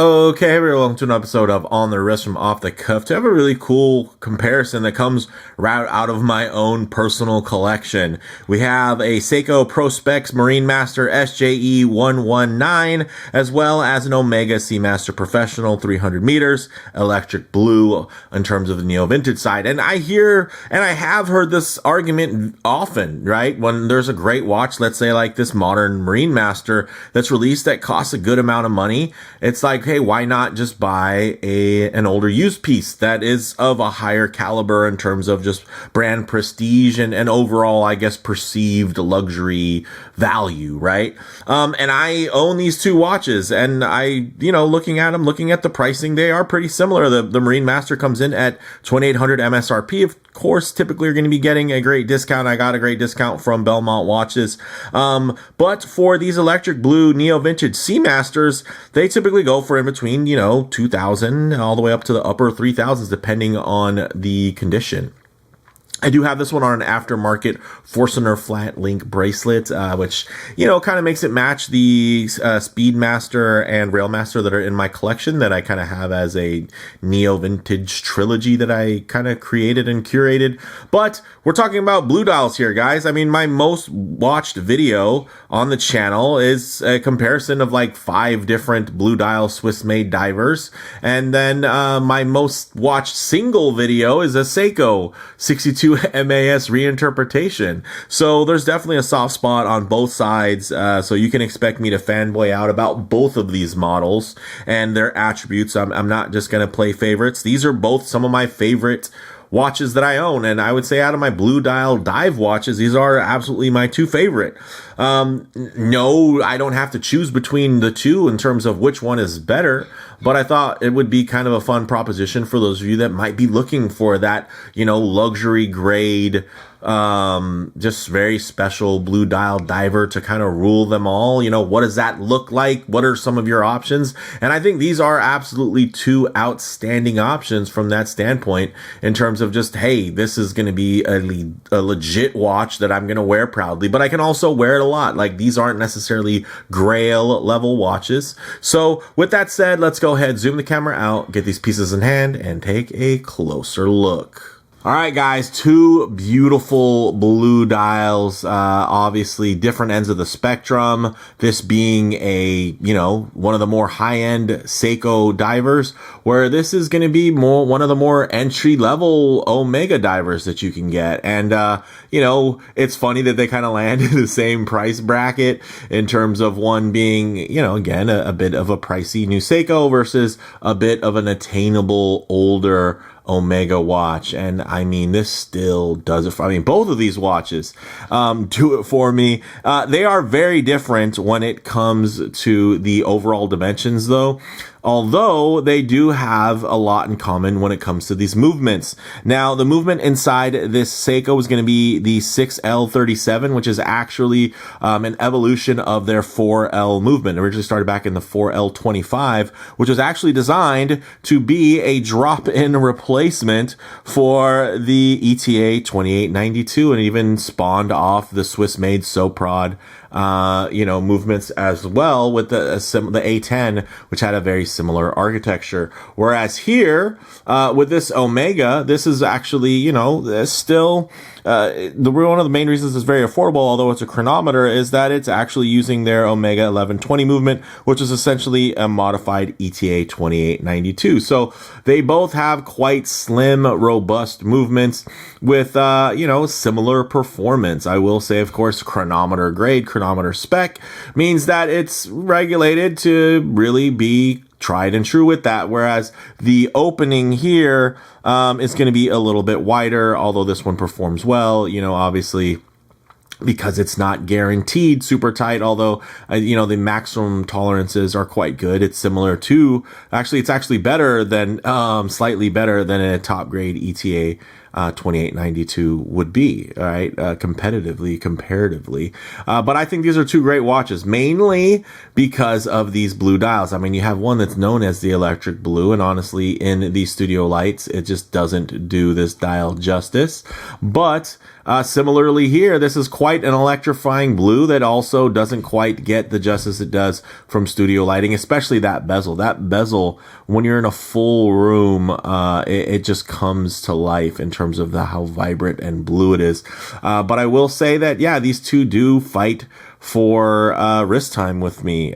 Okay, everyone, welcome to an episode of On the Wrist from Off the Cuff. To have a really cool comparison that comes right out of my own personal collection. We have a Seiko Prospex Marinemaster SJE 119, as well as an Omega Seamaster Professional 300 meters, electric blue in terms of the neo-vintage side. And I hear, and I have heard this argument often, right? When there's a great watch, let's say like this modern Marinemaster that's released that costs a good amount of money, it's like, hey, why not just buy an older used piece that is of a higher caliber in terms of just brand prestige and overall, I guess, perceived luxury value, right? And I own these two watches, and looking at them, looking at the pricing, they are pretty similar. The Marinemaster comes in at $2,800 MSRP. Of course, typically you're going to be getting a great discount. I got a great discount from Belmont Watches. But for these electric blue neo vintage Seamasters, they typically go for in between, 2,000 all the way up to the upper 3,000s, depending on the condition. I do have this one on an aftermarket Forstner flat link bracelet, which, kind of makes it match the Speedmaster and Railmaster that are in my collection that I kind of have as a neo-vintage trilogy that I kind of created and curated. But we're talking about blue dials here, guys. I mean, my most watched video on the channel is a comparison of like 5 different blue dial Swiss-made divers. And then my most watched single video is a Seiko 62 MAS reinterpretation. So there's definitely a soft spot on both sides. So you can expect me to fanboy out about both of these models and their attributes. I'm not just going to play favorites. These are both some of my favorite watches that I own, and I would say out of my blue dial dive watches, these are absolutely my two favorite. No, I don't have to choose between the two in terms of which one is better, but I thought it would be kind of a fun proposition for those of you that might be looking for that, luxury grade, just very special blue dial diver to kind of rule them all. What does that look like? What are some of your options? And I think these are absolutely two outstanding options from that standpoint in terms of just, hey, this is going to be a legit watch that I'm going to wear proudly, but I can also wear it a lot. Like, these aren't necessarily grail level watches. So with that said, let's go ahead, zoom the camera out, get these pieces in hand, and take a closer look. All right, guys, two beautiful blue dials, obviously different ends of the spectrum. This being one of the more high-end Seiko divers, where this is going to be one of the more entry-level Omega divers that you can get. And, it's funny that they kind of land in the same price bracket in terms of one being, again, a bit of a pricey new Seiko versus a bit of an attainable older Omega watch. And I mean, this still does it for, both of these watches do it for me. They are very different when it comes to the overall dimensions though, although they do have a lot in common when it comes to these movements. Now, the movement inside this Seiko is going to be the 6L37, which is actually an evolution of their 4L movement. It originally started back in the 4L25, which was actually designed to be a drop-in replacement for the ETA 2892, and even spawned off the Swiss-made Soprod movements as well, with the A10, which had a very similar architecture. Whereas here, with this Omega, this is actually, still, one of the main reasons it's very affordable, although it's a chronometer, is that it's actually using their Omega 1120 movement, which is essentially a modified ETA 2892. So they both have quite slim, robust movements with, similar performance. I will say, of course, chronometer grade, chronometer spec means that it's regulated to really be tried and true with that, whereas the opening here is going to be a little bit wider, although this one performs well, obviously, because it's not guaranteed super tight, although, the maximum tolerances are quite good. It's similar to, it's actually better than, slightly better than a top grade ETA 2892 would be, all right, comparatively. But I think these are two great watches, mainly because of these blue dials. I mean, you have one that's known as the electric blue, and honestly, in the studio lights, it just doesn't do this dial justice. But similarly here, this is quite an electrifying blue that also doesn't quite get the justice it does from studio lighting, especially that bezel. That bezel, when you're in a full room, it just comes to life in terms of how vibrant and blue it is. But I will say that, yeah, these two do fight for wrist time with me.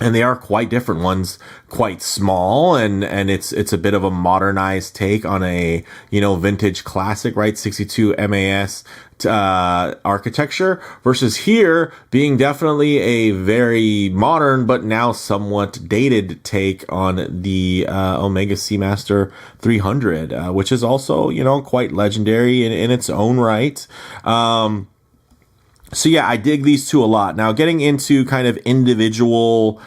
And they are quite different. One's quite small, and it's a bit of a modernized take on a, vintage classic, right? 62 MAS architecture, versus here being definitely a very modern but now somewhat dated take on the Omega Seamaster 300, which is also, quite legendary in its own right. So yeah, I dig these two a lot. Now, getting into kind of individual,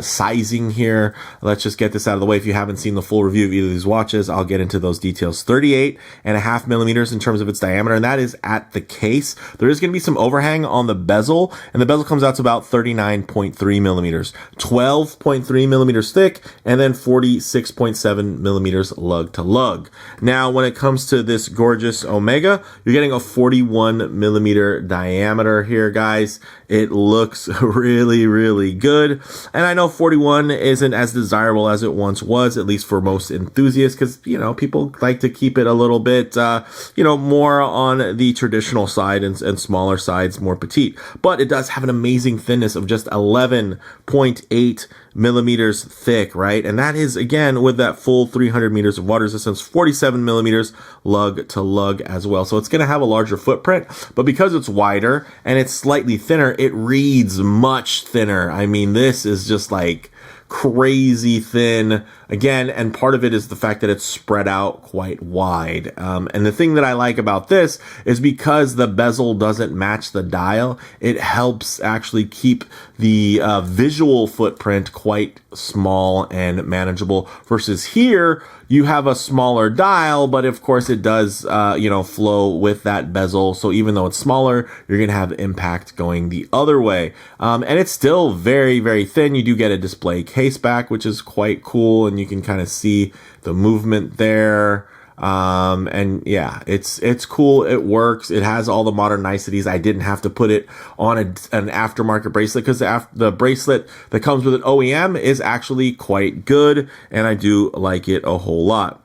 sizing here, let's just get this out of the way. If you haven't seen the full review of either of these watches, I'll get into those details. 38.5 millimeters in terms of its diameter, and that is at the case. There is going to be some overhang on the bezel, and the bezel comes out to about 39.3 millimeters, 12.3 millimeters thick, and then 46.7 millimeters lug to lug. Now, when it comes to this gorgeous Omega, you're getting a 41 millimeter diameter here, guys. It looks really, really good. And I know 41 isn't as desirable as it once was, at least for most enthusiasts, because, people like to keep it a little bit, more on the traditional side and smaller sides, more petite. But it does have an amazing thinness of just 11.8 millimeters thick, right? And that is, again, with that full 300 meters of water resistance, 47 millimeters lug to lug as well. So it's going to have a larger footprint, but because it's wider and it's slightly thinner, it reads much thinner. I mean, this is just like crazy thin again, and part of it is the fact that it's spread out quite wide. And the thing that I like about this is because the bezel doesn't match the dial, it helps actually keep the visual footprint quite small and manageable, versus here you have a smaller dial, but of course it does flow with that bezel. So even though it's smaller, you're going to have impact going the other way. And it's still very, very thin. You do get a display case back, which is quite cool, and you can kind of see the movement there. And yeah, it's cool. It works. It has all the modern niceties. I didn't have to put it on an aftermarket bracelet, because the bracelet that comes with an OEM is actually quite good, and I do like it a whole lot.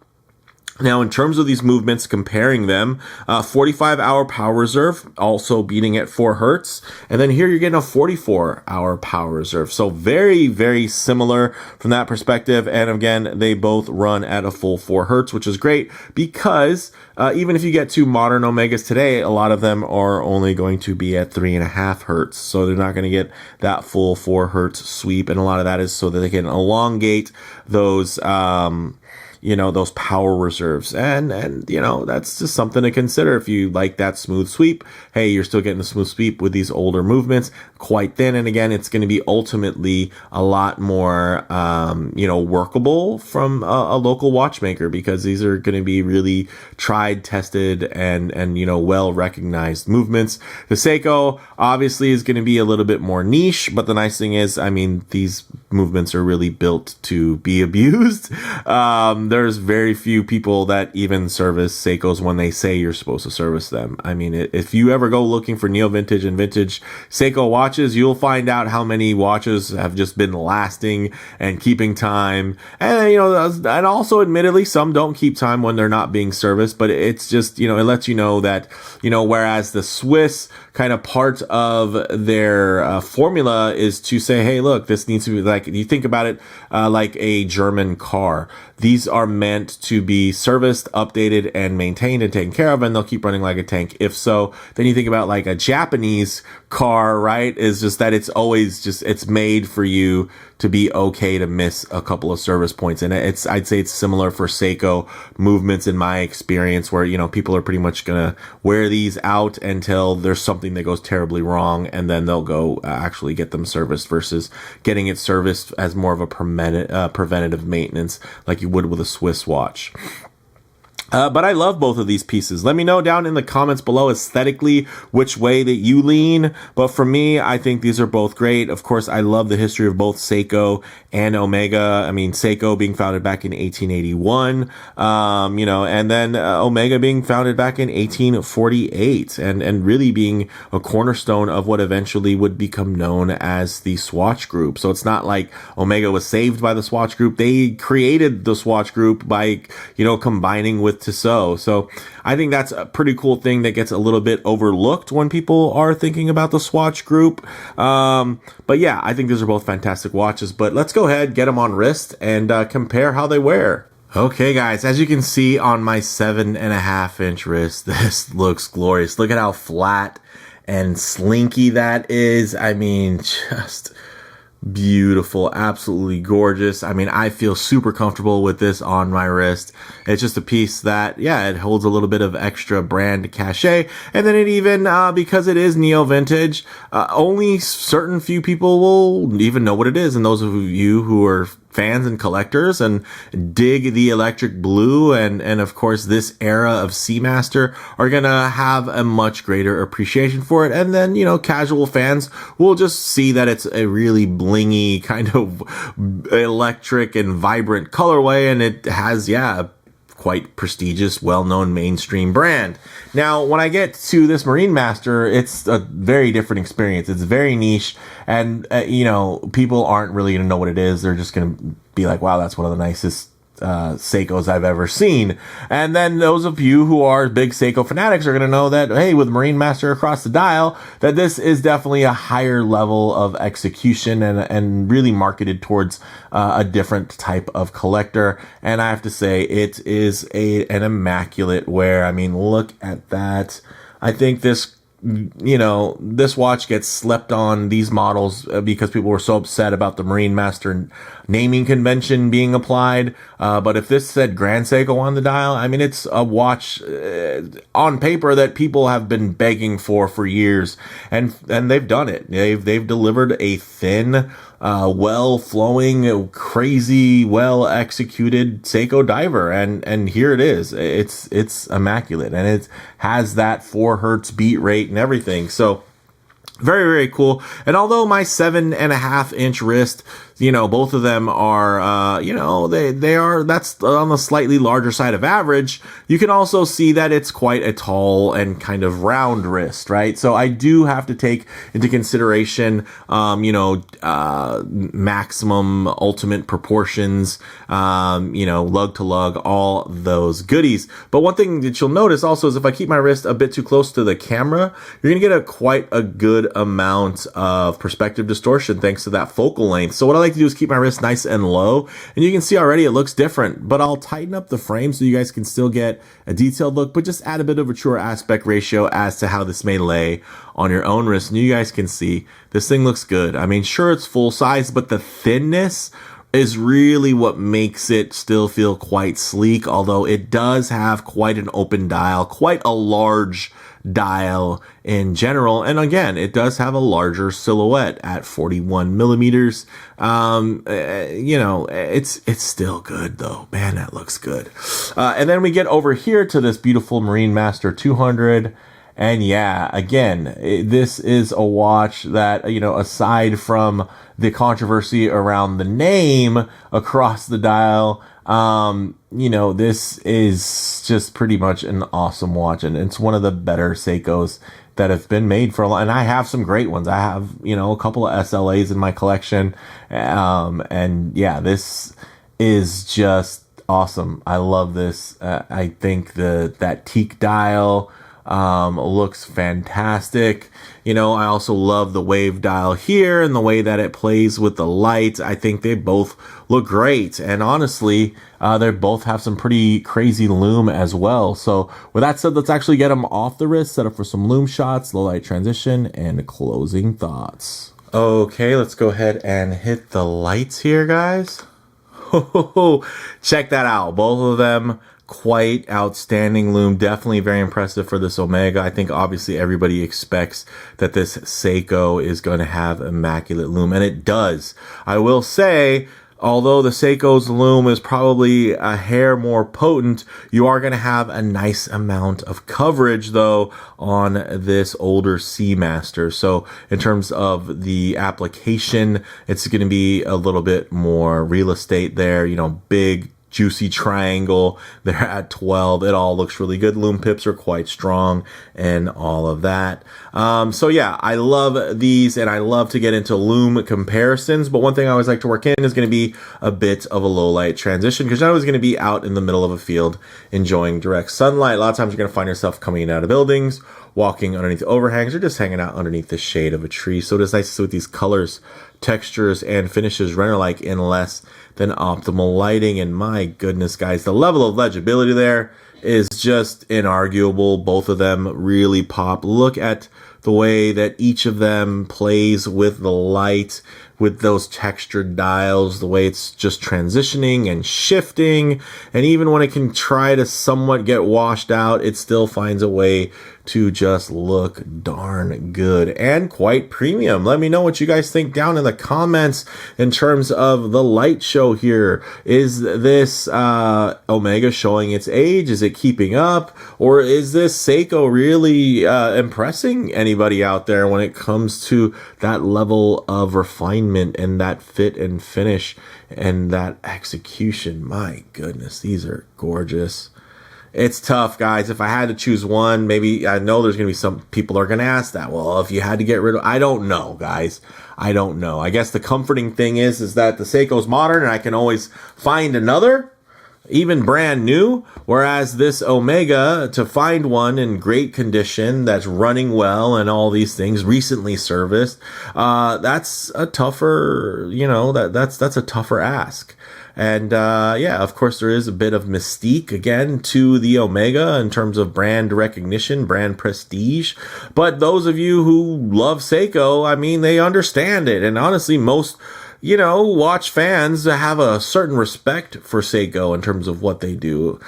Now, in terms of these movements, comparing them, 45-hour power reserve, also beating at 4 hertz. And then here you're getting a 44-hour power reserve. So very, very similar from that perspective. And again, they both run at a full 4 hertz, which is great because even if you get two modern Omegas today, a lot of them are only going to be at 3.5 hertz. So they're not going to get that full 4 hertz sweep. And a lot of that is so that they can elongate those, those power reserves. And that's just something to consider. If you like that smooth sweep, hey, you're still getting a smooth sweep with these older movements, quite thin. And again, it's going to be ultimately a lot more, workable from a local watchmaker, because these are going to be really tried, tested, and well recognized movements. The Seiko obviously is going to be a little bit more niche, but the nice thing is, these movements are really built to be abused. There's very few people that even service Seikos when they say you're supposed to service them. If you ever go looking for neo-vintage and vintage Seiko watches, you'll find out how many watches have just been lasting and keeping time. And, and also admittedly, some don't keep time when they're not being serviced, but it's just, it lets you know that, whereas the Swiss kind of part of their formula is to say, hey, look, this needs to be like, you think about it like a German car. These are meant to be serviced, updated, and maintained and taken care of, and they'll keep running like a tank. If so, then you think about like a Japanese car, right? Is just that it's always it's made for you to be okay to miss a couple of service points. And I'd say it's similar for Seiko movements in my experience, where, people are pretty much going to wear these out until there's something that goes terribly wrong, and then they'll go actually get them serviced, versus getting it serviced as more of a preventative maintenance like you would with a Swiss watch. But I love both of these pieces. Let me know down in the comments below aesthetically which way that you lean. But for me, I think these are both great. Of course, I love the history of both Seiko and Omega. I mean, Seiko being founded back in 1881, and then Omega being founded back in 1848 and really being a cornerstone of what eventually would become known as the Swatch Group. So it's not like Omega was saved by the Swatch Group. They created the Swatch Group by, combining with Tissot. So I think that's a pretty cool thing that gets a little bit overlooked when people are thinking about the Swatch Group. But yeah, I think these are both fantastic watches. But let's go ahead, get them on wrist, and compare how they wear. Okay, guys, as you can see on my 7.5-inch wrist, this looks glorious. Look at how flat and slinky that is. I mean, just beautiful, absolutely gorgeous. I mean, I feel super comfortable with this on my wrist. It's just a piece that, it holds a little bit of extra brand cachet. And then it even, because it is neo vintage, only certain few people will even know what it is. And those of you who are fans and collectors and dig the electric blue and of course this era of Seamaster are gonna have a much greater appreciation for it. And then, casual fans will just see that it's a really blingy kind of electric and vibrant colorway, and it has, quite prestigious, well-known mainstream brand. Now, when I get to this Marinemaster, it's a very different experience. It's very niche, and people aren't really gonna know what it is. They're just gonna be like, wow, that's one of the nicest Seikos I've ever seen. And then those of you who are big Seiko fanatics are going to know that, hey, with Marinemaster across the dial, that this is definitely a higher level of execution and really marketed towards a different type of collector. And I have to say, it is an immaculate wear. I mean, look at that. I think this watch gets slept on, these models, because people were so upset about the Marinemaster naming convention being applied. But if this said Grand Seiko on the dial, I mean, it's a watch on paper that people have been begging for years, and they've done it. They've delivered a thin, well-flowing, crazy, well-executed Seiko diver, and here it is. It's immaculate, and it has that 4 hertz beat rate and everything. So very, very cool. And although my 7.5-inch wrist, both of them are, that's on the slightly larger side of average, you can also see that it's quite a tall and kind of round wrist, right? So I do have to take into consideration, maximum ultimate proportions, lug to lug, all those goodies. But one thing that you'll notice also is if I keep my wrist a bit too close to the camera, you're going to get quite a good amount of perspective distortion thanks to that focal length. So what I like to do is keep my wrist nice and low, and you can see already it looks different, but I'll tighten up the frame so you guys can still get a detailed look, but just add a bit of a truer aspect ratio as to how this may lay on your own wrist, and you guys can see this thing looks good. I mean, sure, it's full size, but the thinness is really what makes it still feel quite sleek, although it does have quite an open dial, quite a large dial in general. And again, it does have a larger silhouette at 41 millimeters. It's still good though. Man, that looks good. And then we get over here to this beautiful Marinemaster 200. And yeah, again, this is a watch that, aside from the controversy around the name across the dial, this is just pretty much an awesome watch, and it's one of the better Seikos that have been made for a long. And I have some great ones. I have, a couple of SLAs in my collection, and yeah, this is just awesome. I love this. I think that teak dial looks fantastic. I also love the wave dial here and the way that it plays with the lights. I think they both look great. And honestly, they both have some pretty crazy lume as well. So with that said, let's actually get them off the wrist, set up for some lume shots, low light transition, and closing thoughts. Okay, let's go ahead and hit the lights here, guys. Check that out. Both of them quite outstanding lume. Definitely very impressive for this Omega. I think obviously everybody expects that this Seiko is going to have immaculate lume, and it does. I will say, although the Seiko's Lume is probably a hair more potent, you are going to have a nice amount of coverage though on this older Seamaster. So in terms of the application, it's going to be a little bit more real estate there, you know, big juicy triangle. They're at 12. It all looks really good. Lume pips are quite strong and all of that. So yeah, I love these and I love to get into Lume comparisons. But one thing I always like to work in is going to be a bit of a low light transition, because you're always going to be out in the middle of a field enjoying direct sunlight. A lot of times you're going to find yourself coming out of buildings, walking underneath overhangs, or just hanging out underneath the shade of a tree. So it is nice to see what these colors, textures, and finishes render like in less than optimal lighting. And my goodness, guys, the level of legibility there is just inarguable. Both of them really pop. Look at the way that each of them plays with the light, with those textured dials, the way it's just transitioning and shifting. And even when it can try to somewhat get washed out, it still finds a way to just look darn good and quite premium. Let me know what you guys think down in the comments in terms of the light show here. Is this Omega showing its age? Is it keeping up? Or is this Seiko really impressing anybody out there when it comes to that level of refinement and that fit and finish and that execution? My goodness, these are gorgeous. It's tough, guys. If I had to choose one, maybe, I know there's going to be some people are going to ask that. Well, if you had to get rid of, I don't know, guys. I don't know. I guess the comforting thing is that the Seiko's modern and I can always find another, even brand new. Whereas this Omega, to find one in great condition that's running well and all these things, recently serviced, that's a tougher, you know, that's a tougher ask. And yeah, of course, there is a bit of mystique, again, to the Omega in terms of brand recognition, brand prestige. But those of you who love Seiko, I mean, they understand it. And honestly, most, you know, watch fans have a certain respect for Seiko in terms of what they do.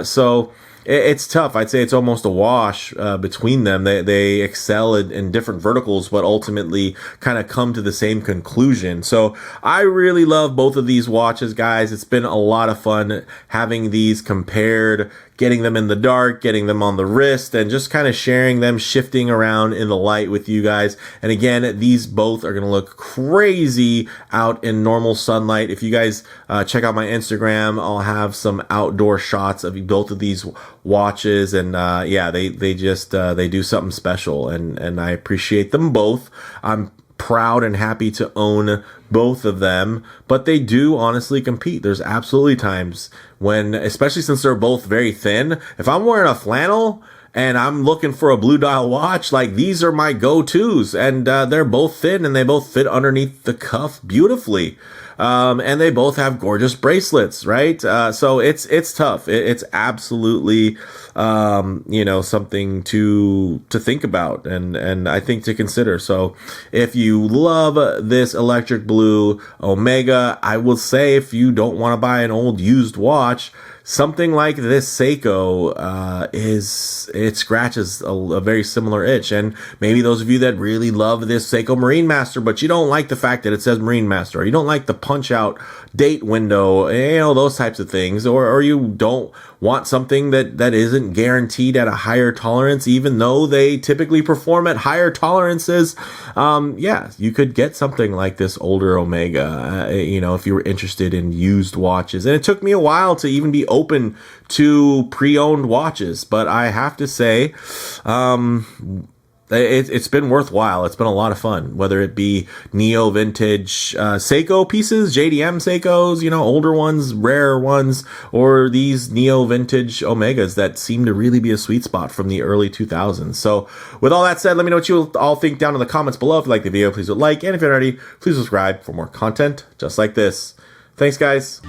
So it's tough. I'd say it's almost a wash between them. They excel in different verticals, but ultimately kind of come to the same conclusion. So I really love both of these watches, guys. It's been a lot of fun having these compared, getting them in the dark, getting them on the wrist, and just kind of sharing them, shifting around in the light with you guys. And again, these both are going to look crazy out in normal sunlight. If you guys check out my Instagram, I'll have some outdoor shots of both of these watches. And yeah, they just they do something special, and I appreciate them both. I'm proud and happy to own both of them, but they do honestly compete. There's absolutely times when, especially since they're both very thin, if I'm wearing a flannel and I'm looking for a blue dial watch, like, these are my go-tos, and they're both thin and they both fit underneath the cuff beautifully. And they both have gorgeous bracelets, right? So it's tough. It's absolutely, you know, something to think about and I think to consider. So if you love this electric blue Omega, I will say, if you don't want to buy an old used watch, something like this Seiko it scratches a very similar itch. And maybe those of you that really love this Seiko Marinemaster, but you don't like the fact that it says Marinemaster, or you don't like the punch out date window, you know, those types of things, or you don't want something that isn't guaranteed at a higher tolerance, even though they typically perform at higher tolerances, yeah, you could get something like this older Omega, you know, if you were interested in used watches. And it took me a while to even be open to pre-owned watches, but I have to say, it's been worthwhile. It's been a lot of fun, whether it be neo vintage Seiko pieces, JDM Seikos, you know, older ones, rarer ones, or these neo vintage Omegas that seem to really be a sweet spot from the early 2000s. So with all that said, let me know what you all think down in the comments below. If you like the video, please hit like, and if you're not already, please subscribe for more content just like this. Thanks, guys.